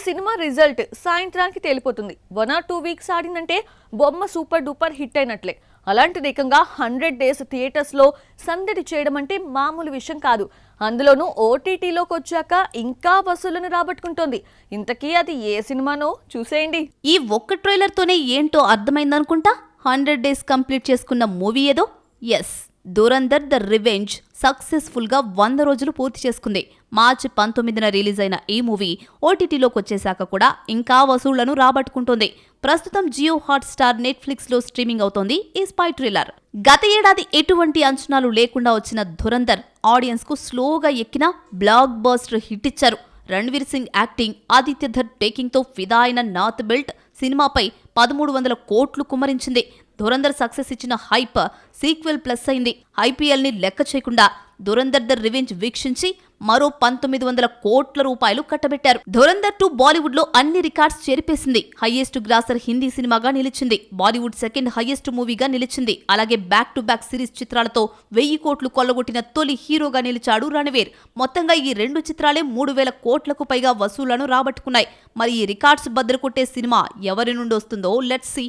Cinema result సాయంత్రానికి తేలిపోతుంది. 1 or 2 weeks ఆడిందంటే బొమ్మ సూపర్ డూపర్ హిట్ అయినట్లే. అలాంటిది ఏకంగా 100 డేస్ థియేటర్స్లో సందడి చేయడం అంటే మామూలు విషయం కాదు. అందులోనూ ఓటీటీలోకి వచ్చాక ఇంకా వసూళ్లను రాబట్టుకుంటోంది. ఇంతకీ అది ఏ సినిమానో చూసేయండి. ఈ ఒక్క ట్రైలర్తోనే ఏంటో అర్థమైందనుకుంటా. 100 డేస్ కంప్లీట్ చేసుకున్న మూవీ ఏదో. Yes, Dhurandhar the revenge successful గా 100 రోజులు పూర్తి చేసుకుంది. మార్చి 19న రిలీజ్ అయిన ఈ మూవీ ఓటీటీలోకి వచ్చేశాక కూడా ఇంకా వసూళ్లను రాబట్టుకుంటోంది. ప్రస్తుతం జియో హాట్ స్టార్, నెట్ఫ్లిక్స్ లో స్ట్రీమింగ్ అవుతోంది ఈ స్పై థ్రిల్లర్. గత ఏడాది ఎటువంటి అంచనాలు లేకుండా వచ్చిన ధురంధర్ ఆడియన్స్ కు స్లోగా ఎక్కిన బ్లాక్ బస్టర్ హిట్ ఇచ్చారు. రణ్వీర్ సింగ్ యాక్టింగ్, ఆదిత్య ధర్ టేకింగ్ తో ఫిదా అయిన నార్త్ బెల్ట్ సినిమాపై 1300 కోట్లు కుమ్మరించింది. ధురంధర్ సక్సెస్ ఇచ్చిన హైప్ సీక్వెల్ ప్లస్ అయింది. ఐపీఎల్ ని లెక్క చేయకుండా ధురంధర్ ద రివెంజ్ వీక్షించి మరో 1900 కోట్ల రూపాయలు కట్టబెట్టారు. ధురంధర్ 2 బాలీవుడ్ లో అన్ని రికార్డ్స్ చేరిపేసింది. హైయెస్ట్ గ్రాసర్ హిందీ సినిమాగా నిలిచింది. బాలీవుడ్ సెకండ్ హైయెస్ట్ మూవీగా నిలిచింది. అలాగే బ్యాక్ టు బ్యాక్ సిరీస్ చిత్రాలతో 1000 కోట్లు కొల్లగొట్టిన తొలి హీరోగా నిలిచాడు రణవీర్. మొత్తంగా ఈ 2 చిత్రాలే 3000 కోట్లకు పైగా వసూళ్లను రాబట్టుకున్నాయి. మరి ఈ రికార్డ్స్ బద్దలు కొట్టే సినిమా ఎవరి నుండి వస్తుందో లెట్స్ సీ.